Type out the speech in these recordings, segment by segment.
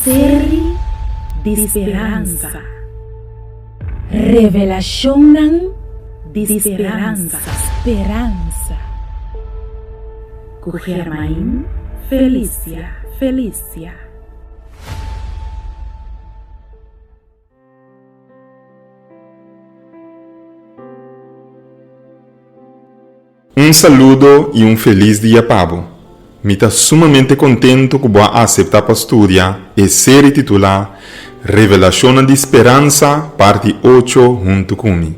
Série de esperança. Revelação de esperança. Esperança. Com Germain Felícia. Um saludo e um feliz dia, Pablo. Me está sumamente contento que vou aceitar para estudar a série titular Revelação de Esperança, parte 8, junto comigo.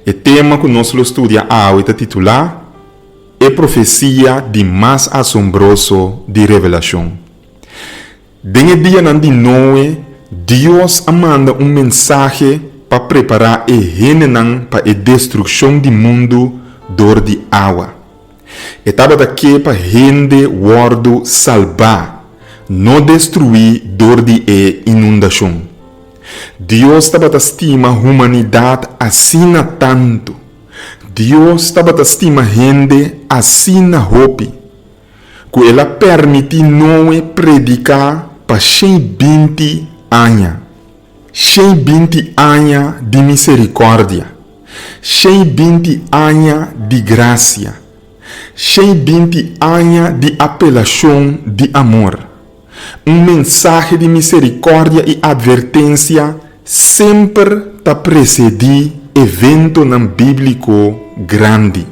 O tema que nós estudamos hoje é titular É Profecia de Mais Assombroso de Revelação. Desde dia de noite, Deus manda mensagem para preparar a gente para a destruição do mundo dor de água. Estava daqui para gente guardo salvar, não destruir dor de inundação. Deus estava a estima a humanidade assim tanto. Deus estava a estima a gente assim na hope. Que ela permite nós predicar para 120 anos. 120 anos de misericórdia. 120 anos de graça. 120 anos de apelação de amor. Mensagem de misericórdia e advertência sempre está precedido evento bíblico grande.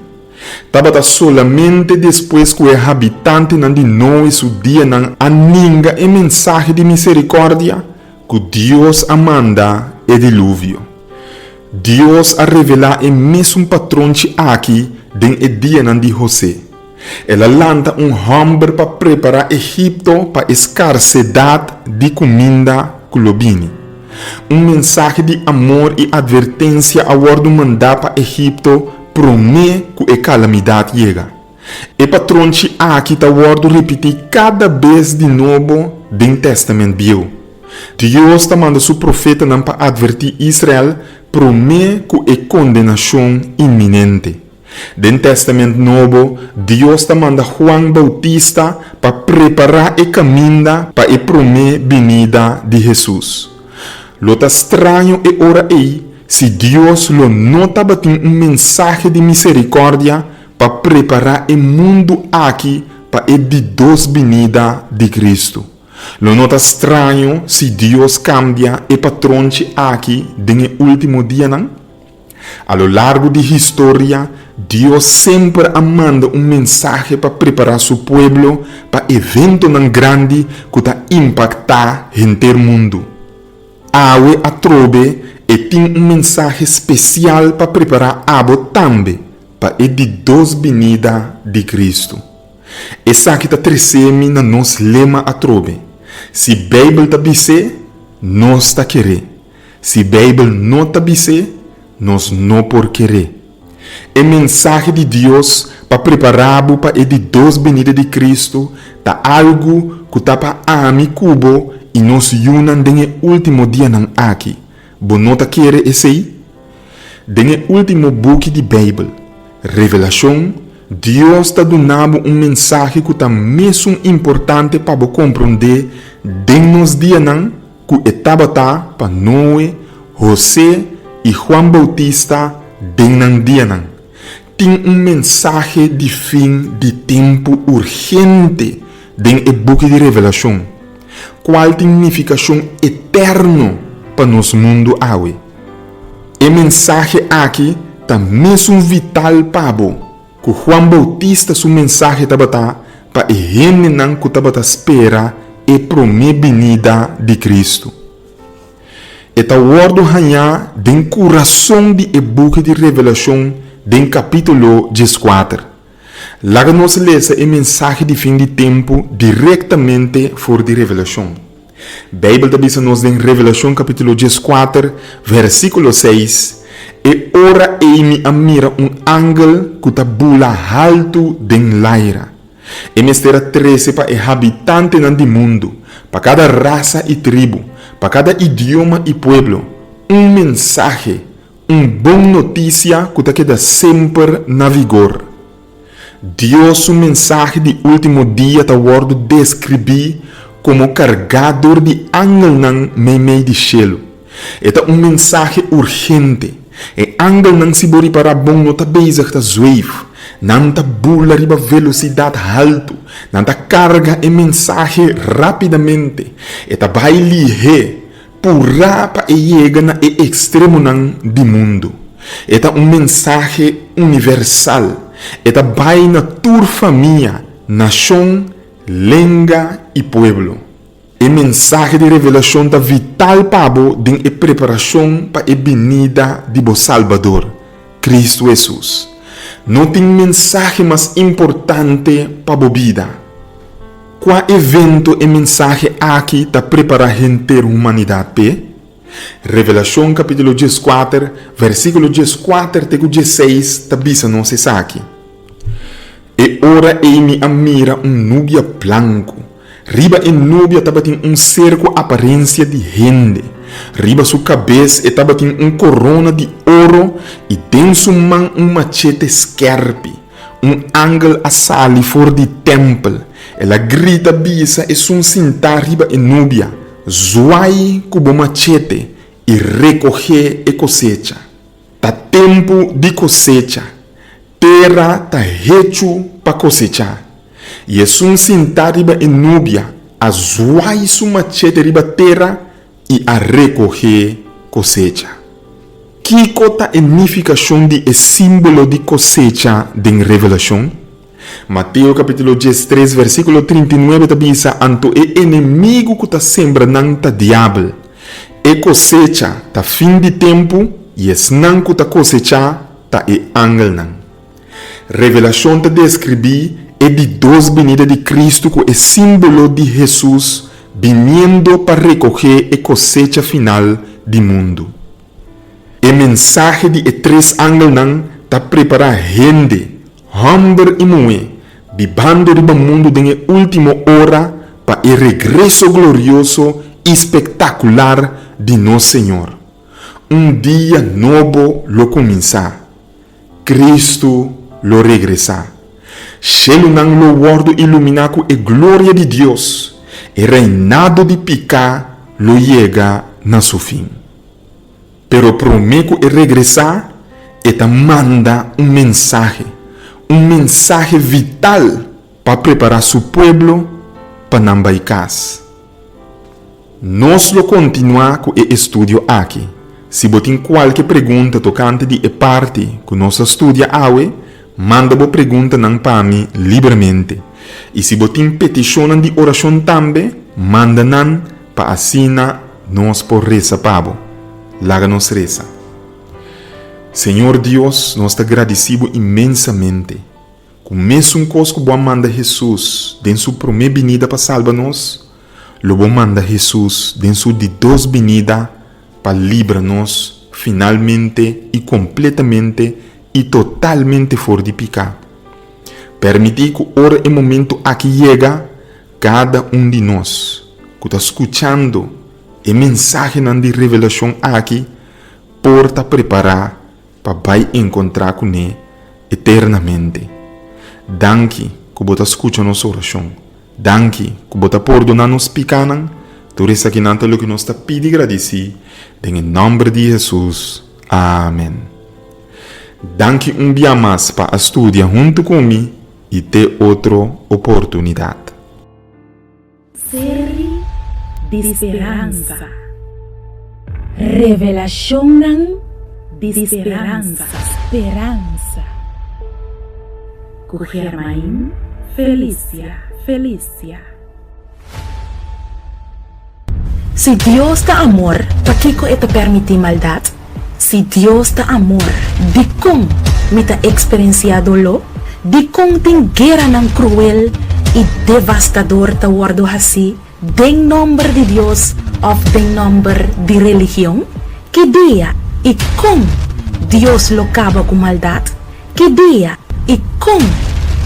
Estava solamente depois que o habitante de nós o dia aninga a mensagem de misericórdia que Deus manda o dilúvio. Deus a revelar o mesmo patrão aqui den dia de José. Ela lança homem para preparar Egito para escassez de comida globini. Mensagem de amor e advertência a ordem mandar para Egito promete que a calamidade chega. O patrão aqui está ordem repetir cada vez de novo do Testamento Velho. Deus está mandando seu profeta para advertir Israel promete que a condenação iminente. No Testamento Novo, Deus está mandando João Bautista para preparar o caminho para a promessa vinda de Jesus. Lo tá estranho é hora aí se Deus não está batendo mensagem de misericórdia para preparar o mundo aqui para a de dos vinda de Cristo. Lo nota estranho se Deus cambia o patrão aqui no último dia, não? A lo largo da história, Deus sempre manda mensagem para preparar seu povo para evento grande que está impactar o inteiro mundo. Awe a trobe e tem mensagem especial para preparar abo também para a de dos vinda de Cristo. Essa aqui está trecendo na nosso lema a trobe. Se a Bíblia está dizendo, nós está querer. Se a Bíblia não está dizendo, nós não por querer. A mensagem de Deus para preparar para a de dos venidas de Cristo está algo que está para ami cubo e nos unan no último dia aqui. Você não está querer esse aí? No último book de Bíblia, Revelação, Deus está dando mensagem que está mesmo importante para você compreender nos dias que estava para Noé, José e João Bautista no dia. Tem mensagem de fim de tempo urgente no book de Revelação. Qual significação eterna para nosso mundo hoje? A mensagem aqui está mesmo vital para você. Que João Bautista sua mensagem estava para a gente que estava espera a promessa vinda de Cristo. Esta ordem ganha do coração do book de Revelação do capítulo 14. Lá nós lemos a mensagem de fim de tempo diretamente fora de Revelação. A Bíblia diz nos em Revelação capítulo 14, versículo 6. E ora me mira ángel que está bula alto den laira. E mestera 13 para o habitante do mundo, para cada raça e tribo, para cada idioma e pueblo, mensagem, boa notícia que está queda sempre na vigor. Deus, mensagem de último dia, está word descrever como cargador de ángel nan meio de cielo. Eta mensaje urgente. E ángel nan si bori para bom nota bezig ta zweef. Nanta bula riba velocidade alto. Nanta carga e mensaje rapidamente. Eta vai lihe pura pa e llega na e extremo nan di mundo. Eta mensaje universal. Eta vai na tur família, nação, lenga e pueblo. E mensaje de revelação da vital pabo din e preparação para e venida de bo Salvador, Cristo Jesus. Não tem mensaje mais importante para bo vida. Qual evento e mensaje aqui ta prepara a inteira humanidade pe? Revelação capítulo 14, versículo 14 até 16 ta bisa não se saque. E ora me mira nubia blanco. Riba en nubia estaba en cerco apariencia de gente. Riba su cabeça estaba en corona de oro y den su man machete skerpi. Ángel asali for de templo. Ela grita bisa es cinta riba en nubia. Zuai cubo machete y recoge e cosecha. Ta tempo de cosecha. Terra ta hecho pa cosechar. E é cinta riba en nubia, a zoai su machete riba terra e a recoger cosecha. Que cota significação de símbolo de cosecha de revelação? Mateus capítulo 13, versículo 39 tabisa anto e inimigo que ta sembra nanta diabo. E cosecha ta fim de tempo e es nan que ta cosecha ta e angel nan. Revelação ta descrevi e de dos venidas de Cristo que é símbolo de Jesus vindo para recoger a cosecha final do mundo. O mensaje de três ángeles nan ta prepara gente, homem e mulher, vivendo no mundo na última hora para o regresso glorioso e espetacular de nosso Senhor. Dia novo lo começar. Cristo lo regressar. Shelo nan lo wordo iluminado e glória de Deus, e reinado de pica lo llega na su fim. Pero prometo e regressar e ta manda mensaje vital para preparar su pueblo para nambaicas. Nós lo continuar com o estudio aqui. Se botin qualquer pergunta tocante de parte que nós estudia awe, manda bo pergunta nan para mim livremente. E se botin peticionan de oração também, manda nan para assina nós por reza pabo. Laga nos reza. Senhor Deus, nós te agradecemos imensamente. Com mesmo coisa que bom manda Jesus, den sua primeira venida para salvar-nos, lo bom manda Jesus, den sua de duas venida para livrar-nos finalmente e completamente e totalmente fora de pecado. Permitir que hora e momento aqui chega cada de nós que está escutando a mensagem de revelação aqui por estar preparar para vai encontrar com ele eternamente. Danke que você escuta nossa oração. Danke que você perdoa nos pecados. Por isso aqui nanta lo que nós está pedindo e agradecer em nome de Jesus. Amém. Danke dia mais para estudar junto comigo e ter outra oportunidade. Série de esperança. Revelação de esperança. Com Germain Felícia. Se Deus dá amor, para que te permite maldade? Se Deus dá amor, de como me está experienciado lo, de como tem guerra nan cruel e devastador ta guardo assim, em nome de Deus ou em nome de religião, que dia e como Deus lo acaba com maldade, que dia e como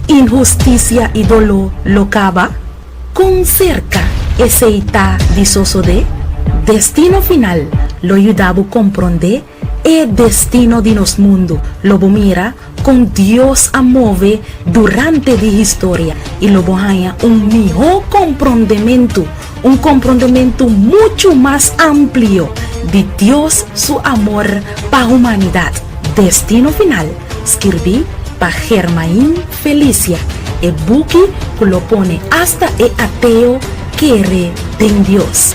injustiça e dolor lo acaba, com cerca aceita de sosode, destino final lo ayudaba a compreender e destino de nos mundo lo mira com Deus a mover durante a história e lo haya melhor compreendimento un comprendimiento mucho más amplio de Dios, su amor para la humanidad. Destino final, escribí para Germain Felicia, el buque que lo pone hasta el ateo quiere en Dios.